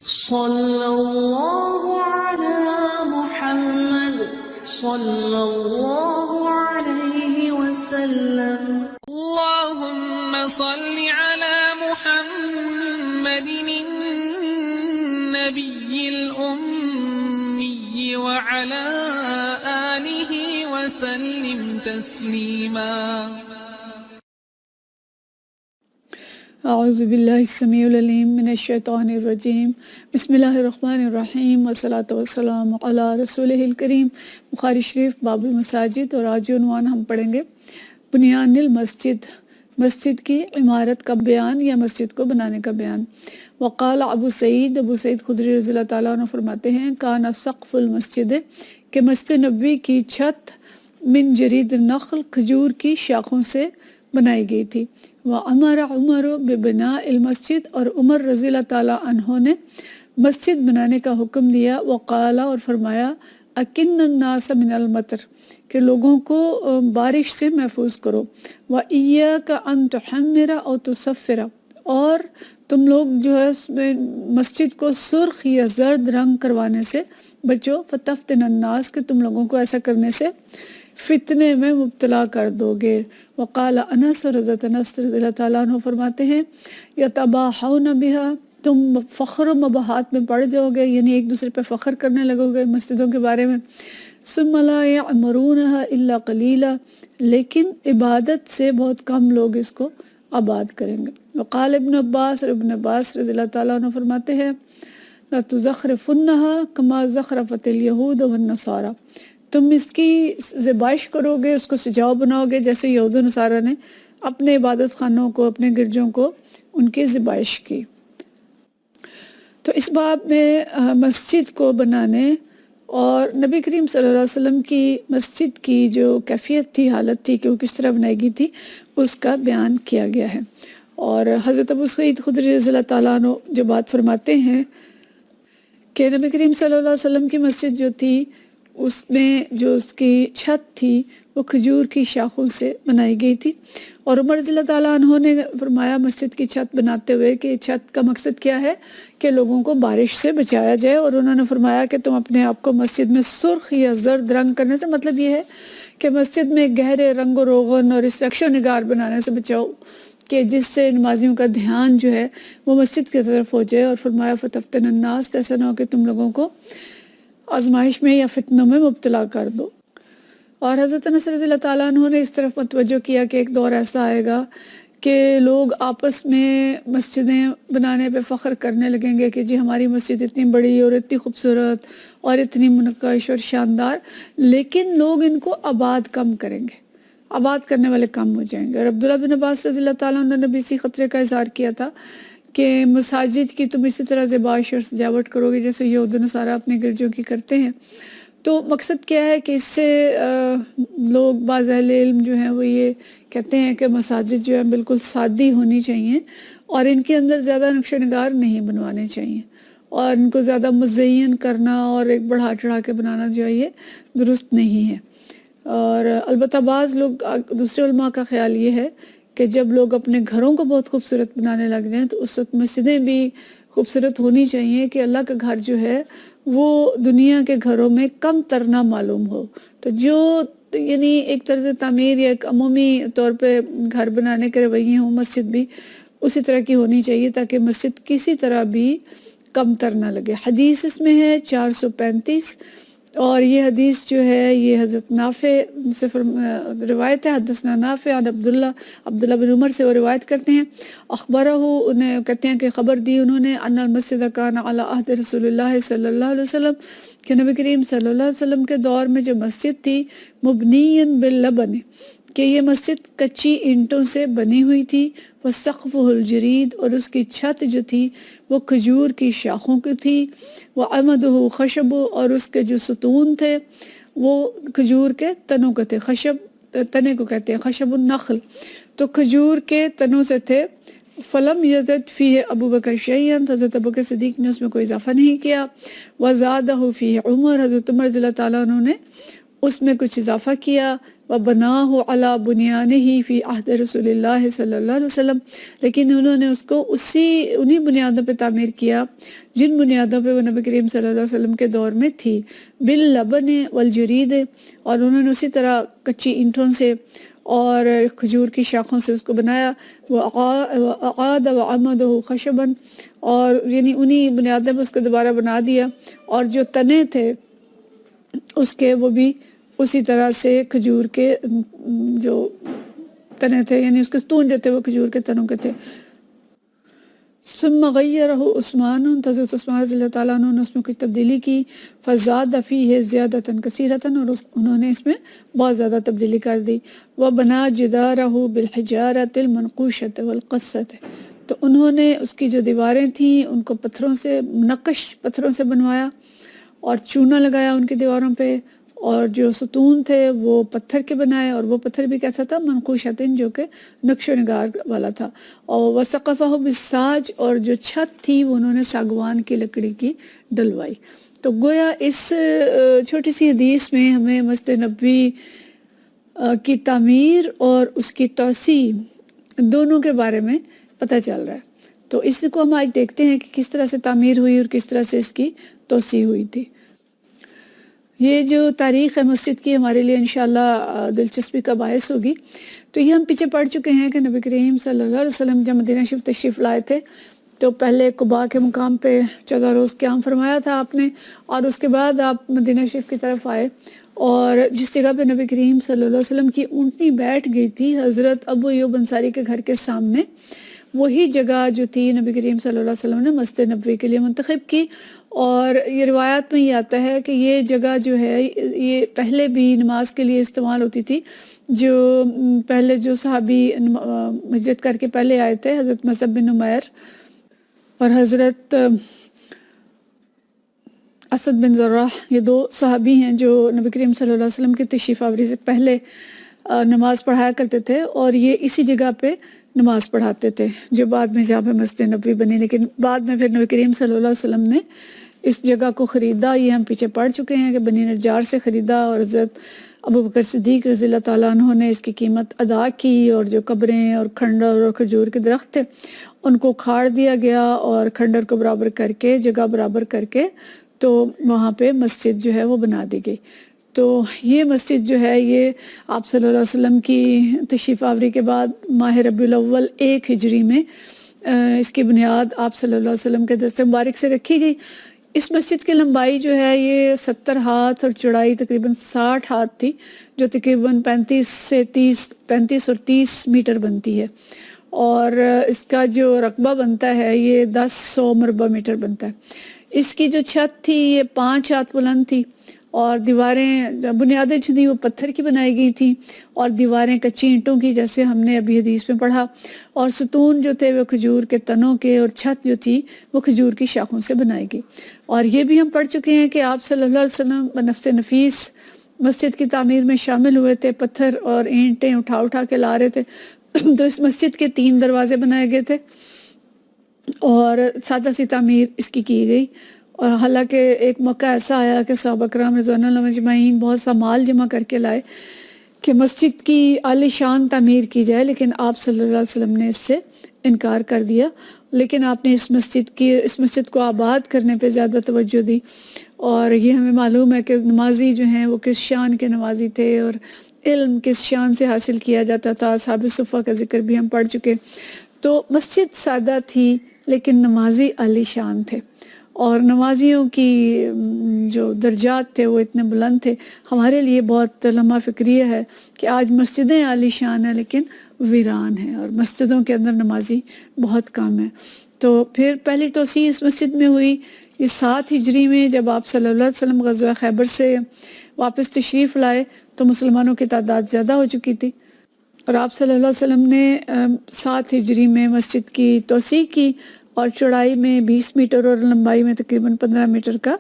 صلی اللہ علی محمد صلی اللہ علیہ وسلم. اللهم صل على محمد النبي الأمي وعلى آله وسلم تسليما. اعوذ باللہ السمیع العلیم من الشیطان الرجیم. بسم اللہ الرحمن الرحیم والصلاۃ والسلام علی رسولہ الکریم. بخاری شریف باب المساجد، اور آج جو عنوان ہم پڑھیں گے بنیان المسجد، مسجد کی عمارت کا بیان یا مسجد کو بنانے کا بیان. وقال ابو سعید خدری رضی اللہ تعالیٰ عنہ فرماتے ہیں کان سقف المسجد، کہ مسجد نبوی کی چھت من جرید النخل، کھجور کی شاخوں سے بنائی گئی تھی. وَأَمَرَ عُمَرُ بِبِنَاءِ الْمَسْجِدِ، اور عمر رضی اللہ تعالیٰ عنہ نے مسجد بنانے کا حکم دیا. وقال، اور فرمایا اَكِنَّ النَّاسَ مِنَ الْمَطَرِ، کہ لوگوں کو بارش سے محفوظ کرو. وَإِيَّاكَ أَن تُحَمِّرَ أَوْ تُصَفِّرَ، اور تم لوگ جو ہے مسجد کو سرخ یا زرد رنگ کروانے سے بچو. فَتَفْتِنَ النَّاسَ، کہ تم لوگوں کو ایسا کرنے سے فتنے میں مبتلا کر دو گے. وقال انس، حضرت انس رضی اللہ تعالیٰ عنہ فرماتے ہیں یتباہون بہا، تم فخر و مباحات میں پڑ جاؤ گے، یعنی ایک دوسرے پہ فخر کرنے لگو گے مسجدوں کے بارے میں. ثم لا یعمرونها الا قلیلا، لیکن عبادت سے بہت کم لوگ اس کو آباد کریں گے. وقال ابن عباس، اور ابن عباس رضی اللہ تعالیٰ عنہ فرماتے ہیں لَتُزَخْرِفُنَّهَا كَمَا زَخْرَفَتِ الْيَهُودُ وَالنَّصَارَى، تم اس کی زیبائش کرو گے، اس کو سجاؤ بناؤ گے جیسے یہود و نصارہ نے اپنے عبادت خانوں کو، اپنے گرجوں کو ان کی زیبائش کی. تو اس باب میں مسجد کو بنانے اور نبی کریم صلی اللہ علیہ وسلم کی مسجد کی جو کیفیت تھی، حالت تھی کہ وہ کس طرح بنائی گئی تھی، اس کا بیان کیا گیا ہے. اور حضرت ابو سعید خدری رضی اللہ تعالیٰ عنہ جو بات فرماتے ہیں کہ نبی کریم صلی اللہ علیہ وسلم کی مسجد جو تھی اس میں جو اس کی چھت تھی وہ کھجور کی شاخوں سے بنائی گئی تھی. اور عمر رضی اللہ تعالیٰ عنہ نے فرمایا مسجد کی چھت بناتے ہوئے کہ چھت کا مقصد کیا ہے کہ لوگوں کو بارش سے بچایا جائے. اور انہوں نے فرمایا کہ تم اپنے آپ کو مسجد میں سرخ یا زرد رنگ کرنے سے، مطلب یہ ہے کہ مسجد میں گہرے رنگ و روغن اور اس نقش و نگار بنانے سے بچاؤ کہ جس سے نمازیوں کا دھیان جو ہے وہ مسجد کی طرف ہو جائے. اور فرمایا فتفتن الناس، ایسا نہ ہو کہ تم لوگوں کو آزمائش میں یا فتنوں میں مبتلا کر دو. اور حضرت انس رضی اللہ تعالیٰ عنہ نے اس طرف متوجہ کیا کہ ایک دور ایسا آئے گا کہ لوگ آپس میں مسجدیں بنانے پہ فخر کرنے لگیں گے کہ جی ہماری مسجد اتنی بڑی اور اتنی خوبصورت اور اتنی منقش اور شاندار، لیکن لوگ ان کو آباد کم کریں گے، آباد کرنے والے کم ہو جائیں گے. اور عبداللہ بن عباس رضی اللہ تعالیٰ عنہ نے بھی اسی خطرے کا اظہار کیا تھا کہ مساجد کی تم اسی طرح زیبائش اور سجاوٹ کرو گے جیسے یہود و نصارہ اپنے گرجوں کی کرتے ہیں. تو مقصد کیا ہے کہ اس سے لوگ بعض اہل علم جو ہیں وہ یہ کہتے ہیں کہ مساجد جو ہے بالکل سادی ہونی چاہیے اور ان کے اندر زیادہ نقش و نگار نہیں بنوانے چاہیے، اور ان کو زیادہ مزین کرنا اور ایک بڑھا چڑھا کے بنانا جو ہے یہ درست نہیں ہے. اور البتہ بعض لوگ، دوسرے علماء کا خیال یہ ہے کہ جب لوگ اپنے گھروں کو بہت خوبصورت بنانے لگ جائیں تو اس وقت مسجدیں بھی خوبصورت ہونی چاہیے کہ اللہ کا گھر جو ہے وہ دنیا کے گھروں میں کم تر نہ معلوم ہو. تو جو یعنی ایک طرز تعمیر یا ایک عمومی طور پہ گھر بنانے کے رویے ہوں، مسجد بھی اسی طرح کی ہونی چاہیے تاکہ مسجد کسی طرح بھی کم تر نہ لگے. حدیث اس میں ہے 435، اور یہ حدیث جو ہے یہ حضرت نافع سے روایت ہے. حدثنا نافع عن عبداللہ بن عمر سے وہ روایت کرتے ہیں اخبرہ، انہیں کہتے ہیں کہ خبر دی انہوں نے ان المسجد کان علی عہد رسول اللہ صلی اللہ علیہ وسلم، کہ نبی کریم صلی اللہ علیہ وسلم کے دور میں جو مسجد تھی مبنی باللبن، کہ یہ مسجد کچی اینٹوں سے بنی ہوئی تھی. وسقفہ الجرید، اور اس کی چھت جو تھی وہ کھجور کی شاخوں کی تھی. وعمدہ خشب، اور اس کے جو ستون تھے وہ کھجور کے تنوں کے تھے. خشب تنے کو کہتے ہیں خشب النخل، تو کھجور کے تنوں سے تھے. فلم یزد فیہ ابو بکر شیئا، حضرت ابو بکر صدیق نے اس میں کوئی اضافہ نہیں کیا. وزادہ فیہ عمر، حضرت عمر رضی اللہ تعالیٰ عنہ نے اس میں کچھ اضافہ کیا. وَبَنَاهُ عَلَى بُنْيَانِهِ فِي عَهْدِ رسول اللہ صلی اللہ علیہ وسلم، لیکن انہوں نے اس کو انہی بنیادوں پہ تعمیر کیا جن بنیادوں پہ وہ نبی کریم صلی اللہ علیہ وسلم کے دور میں تھی، باللبن والجرید، اور انہوں نے اسی طرح کچی اینٹوں سے اور کھجور کی شاخوں سے اس کو بنایا، وَأَعَادَ وَعَمَدَهُ خَشَبًا، اور یعنی انہی بنیادوں پہ اس کو دوبارہ بنا دیا، اور جو تنے تھے اس کے وہ بھی اسی طرح سے کھجور کے جو تنے تھے، یعنی اس کے ستون جو تھے وہ کھجور کے تنوں کے تھے۔ ثم غیرہ عثمان، حضرت عثمان رضی اللہ تعالیٰ عنہ نے اس میں کچھ تبدیلی کی، فزاد فیہ زیادۃ کثیرۃ، اور انہوں نے اس میں بہت زیادہ تبدیلی کر دی، وبنا جدارہ بالحجارۃ المنقوشۃ والقصۃ، تو انہوں نے اس کی جو دیواریں تھیں ان کو پتھروں سے، نقش پتھروں سے بنوایا اور چونا لگایا ان کی دیواروں پہ، اور جو ستون تھے وہ پتھر کے بنائے، اور وہ پتھر بھی کیسا تھا؟ منقوشتن، جو کہ نقش و نگار والا تھا، اور وسقفہ بالساج، اور جو چھت تھی وہ انہوں نے ساگوان کی لکڑی کی ڈلوائی۔ تو گویا اس چھوٹی سی حدیث میں ہمیں مسجد نبوی کی تعمیر اور اس کی توسیع دونوں کے بارے میں پتہ چل رہا ہے۔ تو اس کو ہم آج دیکھتے ہیں کہ کس طرح سے تعمیر ہوئی اور کس طرح سے اس کی توسیع ہوئی تھی۔ یہ جو تاریخ ہے مسجد کی ہمارے لیے انشاءاللہ دلچسپی کا باعث ہوگی۔ تو یہ ہم پیچھے پڑھ چکے ہیں کہ نبی کریم صلی اللہ علیہ وسلم جب مدینہ شریف تشریف لائے تھے تو پہلے قباء کے مقام پہ 14 روز قیام فرمایا تھا آپ نے، اور اس کے بعد آپ مدینہ شریف کی طرف آئے، اور جس جگہ پہ نبی کریم صلی اللہ علیہ وسلم کی اونٹنی بیٹھ گئی تھی حضرت ابو ایوب انصاری کے گھر کے سامنے، وہی جگہ جو تھی نبی کریم صلی اللہ علیہ وسلم نے مسجد نبوی کے لیے منتخب کی۔ اور یہ روایات میں یہ آتا ہے کہ یہ جگہ جو ہے یہ پہلے بھی نماز کے لیے استعمال ہوتی تھی، جو پہلے جو صحابی ہجرت کر کے پہلے آئے تھے، حضرت مصعب بن عمیر اور حضرت اسد بن زراح، یہ دو صحابی ہیں جو نبی کریم صلی اللہ علیہ وسلم کی تشریف آوری سے پہلے نماز پڑھایا کرتے تھے، اور یہ اسی جگہ پہ نماز پڑھاتے تھے جو بعد میں جہاں پہ مسجد نبوی بنی، لیکن بعد میں پھر نبی کریم صلی اللہ علیہ وسلم نے اس جگہ کو خریدا۔ یہ ہم پیچھے پڑھ چکے ہیں کہ بنی نجار سے خریدا، اور حضرت ابوبکر صدیق رضی اللہ تعالیٰ عنہ نے اس کی قیمت ادا کی، اور جو قبریں اور کھنڈر اور کھجور کے درخت تھے ان کو کھاڑ دیا گیا، اور کھنڈر کو برابر کر کے، جگہ برابر کر کے، تو وہاں پہ مسجد جو ہے وہ بنا دی گئی۔ تو یہ مسجد جو ہے یہ آپ صلی اللہ علیہ وسلم کی تشریف آوری کے بعد ماہ ربیع الاول 1 ہجری میں اس کی بنیاد آپ صلی اللہ علیہ وسلم کے دست مبارک سے رکھی گئی۔ اس مسجد کی لمبائی جو ہے یہ 70 ہاتھ اور چوڑائی تقریباً 60 ہاتھ تھی، جو تقریباً 35 اور 30 میٹر بنتی ہے، اور اس کا جو رقبہ بنتا ہے یہ 100 مربع میٹر بنتا ہے۔ اس کی جو چھت تھی یہ 5 ہاتھ بلند تھی، اور دیواریں، بنیادیں جو تھیں وہ پتھر کی بنائی گئی تھیں، اور دیواریں کچی اینٹوں کی، جیسے ہم نے ابھی حدیث میں پڑھا، اور ستون جو تھے وہ کھجور کے تنوں کے، اور چھت جو تھی وہ کھجور کی شاخوں سے بنائی گئی۔ اور یہ بھی ہم پڑھ چکے ہیں کہ آپ صلی اللہ علیہ وسلم بنفس نفیس مسجد کی تعمیر میں شامل ہوئے تھے، پتھر اور اینٹیں اٹھا کے لا رہے تھے۔ تو اس مسجد کے 3 دروازے بنائے گئے تھے، اور سادہ سی تعمیر اس کی گئی۔ اور حالانکہ ایک موقع ایسا آیا کہ صحابہ کرام رضوان اللہ اجمعین بہت سا مال جمع کر کے لائے کہ مسجد کی عالی شان تعمیر کی جائے، لیکن آپ صلی اللہ علیہ وسلم نے اس سے انکار کر دیا۔ لیکن آپ نے اس مسجد کو آباد کرنے پہ زیادہ توجہ دی، اور یہ ہمیں معلوم ہے کہ نمازی جو ہیں وہ کس شان کے نمازی تھے، اور علم کس شان سے حاصل کیا جاتا تھا۔ اصحاب صفہ کا ذکر بھی ہم پڑھ چکے۔ تو مسجد سادہ تھی لیکن نمازی عالی شان تھے، اور نمازیوں کی جو درجات تھے وہ اتنے بلند تھے۔ ہمارے لیے بہت لمحہ فکریہ ہے کہ آج مسجدیں عالی شان ہیں لیکن ویران ہیں، اور مسجدوں کے اندر نمازی بہت کم ہیں۔ تو پھر پہلی توسیع اس مسجد میں ہوئی یہ 7 ہجری میں، جب آپ صلی اللہ علیہ وسلم غزوہ خیبر سے واپس تشریف لائے تو مسلمانوں کی تعداد زیادہ ہو چکی تھی، اور آپ صلی اللہ علیہ وسلم نے 7 ہجری میں مسجد کی توسیع کی، اور چوڑائی میں 20 میٹر اور لمبائی میں تقریباً 15 میٹر کا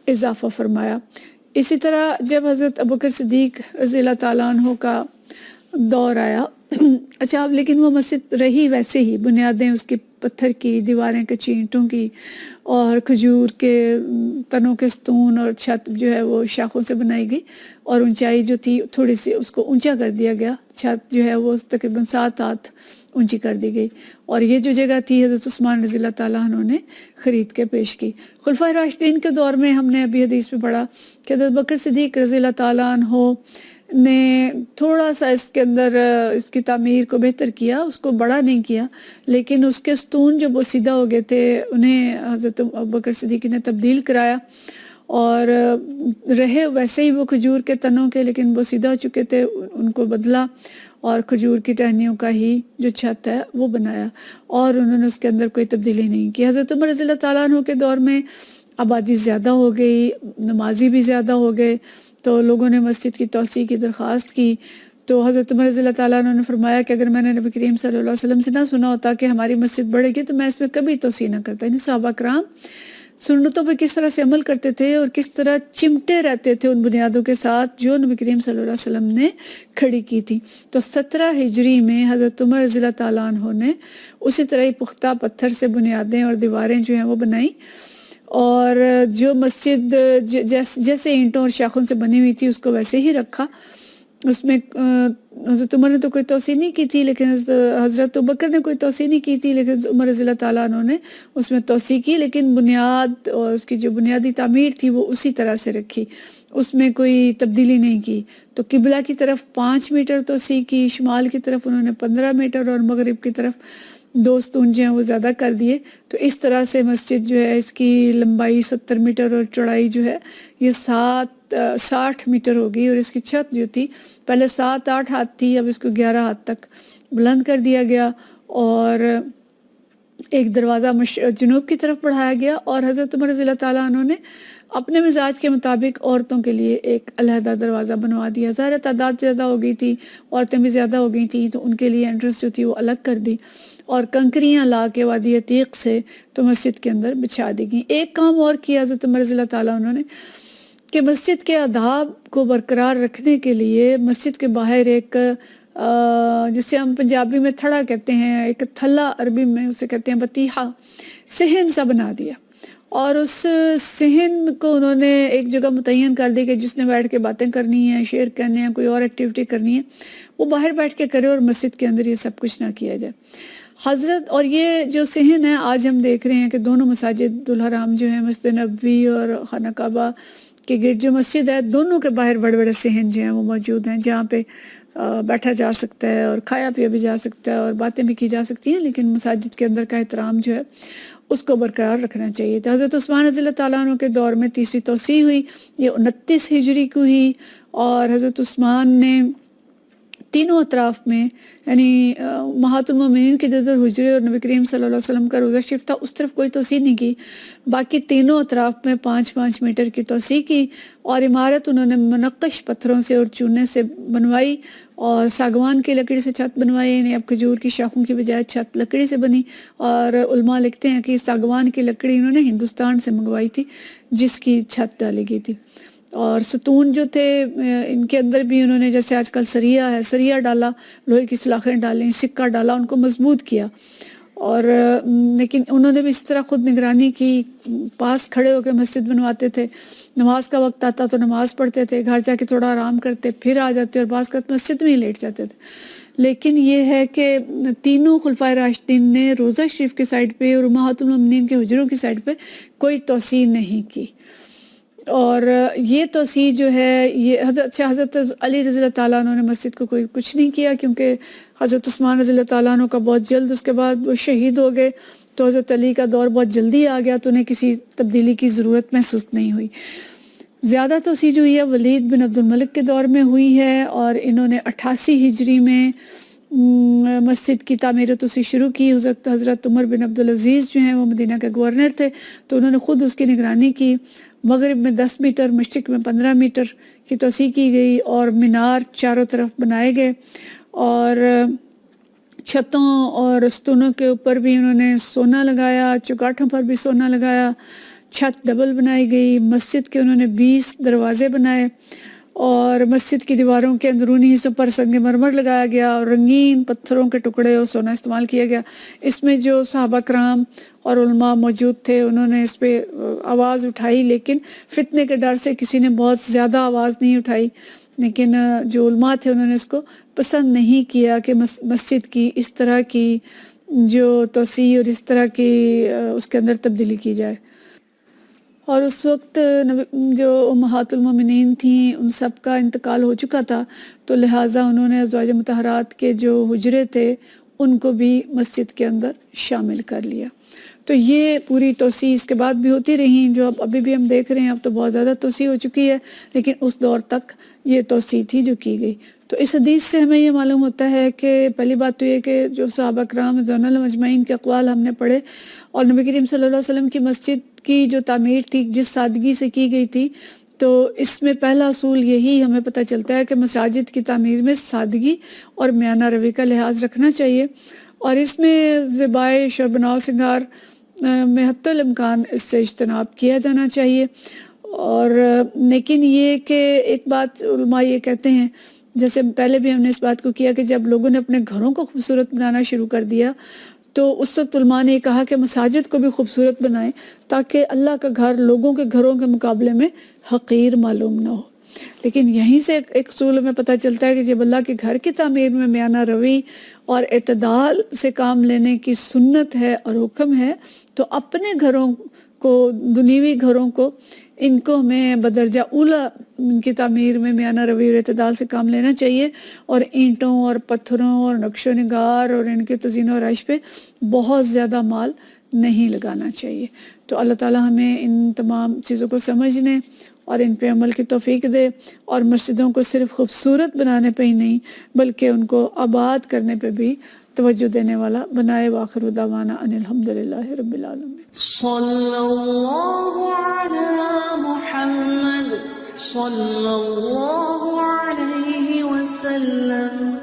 اضافہ فرمایا۔ اسی طرح جب حضرت ابوبکر صدیق رضی اللہ تعالیٰ عنہ کا دور آیا اچھا اب لیکن وہ مسجد رہی ویسے ہی، بنیادیں اس کی پتھر کی، دیواریں کچی اینٹوں کی، اور کھجور کے تنوں کے ستون، اور چھت جو ہے وہ شاخوں سے بنائی گئی، اور اونچائی جو تھی تھوڑی سی اس کو اونچا کر دیا گیا، چھت جو ہے وہ تقریباً 7 ہاتھ اونچی کر دی گئی، اور یہ جو جگہ تھی حضرت عثمان رضی اللہ تعالیٰ عنہ نے خرید کے پیش کی۔ خلفائے راشدین کے دور میں ہم نے ابھی حدیث میں پڑھا کہ حضرت بکر صدیق رضی اللہ تعالیٰ عنہ نے تھوڑا سا اس کے اندر اس کی تعمیر کو بہتر کیا، اس کو بڑا نہیں کیا، لیکن اس کے ستون جو بوسیدہ ہو گئے تھے انہیں حضرت بکر صدیق نے تبدیل کرایا، اور رہے ویسے ہی وہ کھجور کے تنوں کے، لیکن بوسیدہ ہو چکے تھے، ان کو بدلا اور کھجور کی ٹہنیوں کا ہی جو چھت ہے وہ بنایا، اور انہوں نے اس کے اندر کوئی تبدیلی نہیں کی۔ حضرت عمر رضی اللہ تعالیٰ عنہ کے دور میں آبادی زیادہ ہو گئی، نمازی بھی زیادہ ہو گئے، تو لوگوں نے مسجد کی توسیع کی درخواست کی، تو حضرت عمر رضی اللہ تعالیٰ عنہ نے فرمایا کہ اگر میں نے نبی کریم صلی اللہ علیہ وسلم سے نہ سنا ہوتا کہ ہماری مسجد بڑھے گی تو میں اس میں کبھی توسیع نہ کرتا۔ یعنی صحابہ کرام سنتوں پہ کس طرح سے عمل کرتے تھے اور کس طرح چمٹے رہتے تھے ان بنیادوں کے ساتھ جو نبی کریم صلی اللہ علیہ وسلم نے کھڑی کی تھی۔ تو 17 ہجری میں حضرت عمر رضی اللہ تعالیٰ عنہ نے اسی طرح ہی پختہ پتھر سے بنیادیں اور دیواریں جو ہیں وہ بنائیں، اور جو مسجد جیسے اینٹوں اور شاخوں سے بنی ہوئی تھی اس کو ویسے ہی رکھا۔ اس میں حضرت عمر نے تو کوئی توسیع نہیں کی تھی، لیکن حضرت ابوبکر نے کوئی توسیع نہیں کی تھی، لیکن عمر رضی اللہ تعالیٰ عنہ نے اس میں توسیع کی، لیکن بنیاد اور اس کی جو بنیادی تعمیر تھی وہ اسی طرح سے رکھی، اس میں کوئی تبدیلی نہیں کی۔ تو قبلہ کی طرف 5 میٹر توسیع کی، شمال کی طرف انہوں نے 15 میٹر، اور مغرب کی طرف 2 ستون جو ہیں وہ زیادہ کر دیے۔ تو اس طرح سے مسجد جو ہے اس کی لمبائی 70 میٹر اور چوڑائی جو ہے یہ 60 میٹر ہو گئی، اور اس کی چھت جو تھی پہلے 7-8 ہاتھ تھی، اب اس کو 11 ہاتھ تک بلند کر دیا گیا، اور ایک دروازہ جنوب کی طرف بڑھایا گیا، اور حضرت عمر رضی اللہ تعالیٰ عنہ نے اپنے مزاج کے مطابق عورتوں کے لیے ایک علیحدہ دروازہ بنوا دیا۔ ظاہر تعداد زیادہ ہو گئی تھی، عورتیں بھی زیادہ ہو گئی تھیں، تو ان کے لیے انٹرنس جو تھی وہ الگ کر دی، اور کنکریاں لا کے وادی عتیق سے تو مسجد کے اندر بچھا دی گئیں۔ ایک کام اور کیا حضرت عمر رضی اللہ تعالیٰ عنہ نے کہ مسجد کے آداب کو برقرار رکھنے کے لیے مسجد کے باہر ایک جسے ہم پنجابی میں تھڑا کہتے ہیں، ایک تھلا عربی میں اسے کہتے ہیں بطیحہ، صحن سا بنا دیا، اور اس صحن کو انہوں نے ایک جگہ متعین کر دی کہ جس نے بیٹھ کے باتیں کرنی ہیں، شعر کہنے ہیں، کوئی اور ایکٹیویٹی کرنی ہے وہ باہر بیٹھ کے کرے، اور مسجد کے اندر یہ سب کچھ نہ کیا جائے۔ حضرت اور یہ جو صحن ہے آج ہم دیکھ رہے ہیں کہ دونوں مساجد الحرام جو ہیں، مسجد نبوی اور خانہ کعبہ کے گرد جو مسجد ہے، دونوں کے باہر بڑے بڑے صحن جو ہیں وہ موجود ہیں، جہاں پہ بیٹھا جا سکتا ہے اور کھایا پیا بھی جا سکتا ہے اور باتیں بھی کی جا سکتی ہیں، لیکن مساجد کے اندر کا احترام جو ہے اس کو برقرار رکھنا چاہیے۔ تو حضرت عثمان رضی اللہ تعالیٰ عنہ کے دور میں تیسری توسیع ہوئی، یہ 29 ہجری کو ہوئی، اور حضرت عثمان نے تینوں اطراف میں، یعنی امہات المومنین کے جدر حجرے اور نبی کریم صلی اللہ علیہ وسلم کا روضہ شریف تھا، اس طرف کوئی توسیع نہیں کی، باقی تینوں اطراف میں 5-5 میٹر کی توسیع کی، اور عمارت انہوں نے منقش پتھروں سے اور چونے سے بنوائی، اور ساگوان کی لکڑی سے چھت بنوائی، یعنی اب کھجور کی شاخوں کی بجائے چھت لکڑی سے بنی، اور علماء لکھتے ہیں کہ ساگوان کی لکڑی انہوں نے ہندوستان سے منگوائی تھی جس کی چھت ڈالی گئی تھی، اور ستون جو تھے ان کے اندر بھی انہوں نے جیسے آج کل سریا ہے، سریا ڈالا، لوہے کی سلاخیں ڈالیں، سکہ ڈالا، ان کو مضبوط کیا، اور لیکن انہوں نے بھی اس طرح خود نگرانی کی، پاس کھڑے ہو کے مسجد بنواتے تھے، نماز کا وقت آتا تو نماز پڑھتے تھے، گھر جا کے تھوڑا آرام کرتے، پھر آ جاتے، اور بعض وقت مسجد میں ہی لیٹ جاتے تھے۔ لیکن یہ ہے کہ تینوں خلفائے راشدین نے روضہ شریف کی سائڈ پہ اور امہات المومنین کے حجروں کی سائڈ پہ کوئی توسیع نہیں کی، اور یہ توسیع جو ہے یہ حضرت علی رضی اللہ تعالیٰ عنہ نے مسجد کو کوئی کچھ نہیں کیا، کیونکہ حضرت عثمان رضی اللہ تعالیٰ عنہ کا بہت جلد اس کے بعد وہ شہید ہو گئے، تو حضرت علی کا دور بہت جلدی آ گیا، تو انہیں کسی تبدیلی کی ضرورت محسوس نہیں ہوئی۔ زیادہ توسیع جو ہوئی ہے ولید بن عبد الملک کے دور میں ہوئی ہے، اور انہوں نے 88 ہجری میں مسجد کی تعمیر و توسیع شروع کی۔ حضرت عمر بن عبدالعزیز جو ہیں وہ مدینہ کے گورنر تھے، تو انہوں نے خود اس کی نگرانی کی۔ مغرب میں 10 میٹر، مشرق میں 15 میٹر کی توسیع کی گئی، اور مینار چاروں طرف بنائے گئے، اور چھتوں اور ستونوں کے اوپر بھی انہوں نے سونا لگایا، چوگاٹھوں پر بھی سونا لگایا، چھت ڈبل بنائی گئی، مسجد کے انہوں نے 20 دروازے بنائے، اور مسجد کی دیواروں کے اندرونی حصوں پر سنگ مرمر لگایا گیا اور رنگین پتھروں کے ٹکڑے اور سونا استعمال کیا گیا۔ اس میں جو صحابہ کرام اور علماء موجود تھے انہوں نے اس پہ آواز اٹھائی، لیکن فتنے کے ڈر سے کسی نے بہت زیادہ آواز نہیں اٹھائی، لیکن جو علماء تھے انہوں نے اس کو پسند نہیں کیا کہ مسجد کی اس طرح کی جو توسیع اور اس طرح کی اس کے اندر تبدیلی کی جائے۔ اور اس وقت جو امہات المومنین تھیں ان سب کا انتقال ہو چکا تھا، تو لہٰذا انہوں نے ازواج مطہرات کے جو حجرے تھے ان کو بھی مسجد کے اندر شامل کر لیا۔ تو یہ پوری توسیع اس کے بعد بھی ہوتی رہیں، جو ابھی بھی ہم دیکھ رہے ہیں، اب تو بہت زیادہ توسیع ہو چکی ہے، لیکن اس دور تک یہ توسیع تھی جو کی گئی۔ تو اس حدیث سے ہمیں یہ معلوم ہوتا ہے کہ پہلی بات تو یہ کہ جو صحابہ کرام رضوان اللہ مجمعین کے اقوال ہم نے پڑھے، اور نبی کریم صلی اللہ علیہ وسلم کی مسجد کی جو تعمیر تھی جس سادگی سے کی گئی تھی، تو اس میں پہلا اصول یہی ہمیں پتہ چلتا ہے کہ مساجد کی تعمیر میں سادگی اور میانہ روی کا لحاظ رکھنا چاہیے، اور اس میں زیبائش اور بناؤ سنگار میں حتی الامکان اس سے اجتناب کیا جانا چاہیے۔ اور لیکن یہ کہ ایک بات علماء یہ کہتے ہیں، جیسے پہلے بھی ہم نے اس بات کو کیا کہ جب لوگوں نے اپنے گھروں کو خوبصورت بنانا شروع کر دیا تو اس وقت علماء نے یہ کہا کہ مساجد کو بھی خوبصورت بنائیں تاکہ اللہ کا گھر لوگوں کے گھروں کے مقابلے میں حقیر معلوم نہ ہو۔ لیکن یہیں سے ایک اصول ہمیں پتہ چلتا ہے کہ جب اللہ کے گھر کی تعمیر میں میانہ روی اور اعتدال سے کام لینے کی سنت ہے اور حکم ہے، تو اپنے گھروں کو، دنیوی گھروں کو، ان کو ہمیں بدرجہ اولا ان کی تعمیر میں میانہ روی اور اعتدال سے کام لینا چاہیے، اور اینٹوں اور پتھروں اور نقش و نگار اور ان کے تزئین و آرائش پہ بہت زیادہ مال نہیں لگانا چاہیے۔ تو اللہ تعالیٰ ہمیں ان تمام چیزوں کو سمجھنے اور ان پہ عمل کی توفیق دے، اور مسجدوں کو صرف خوبصورت بنانے پہ ہی نہیں بلکہ ان کو آباد کرنے پہ بھی توجہ دینے والا بنائے۔ وآخر دعوانا ان الحمدللہ رب العالمین۔ صلی اللہ علی محمد صلی اللہ علیہ وسلم۔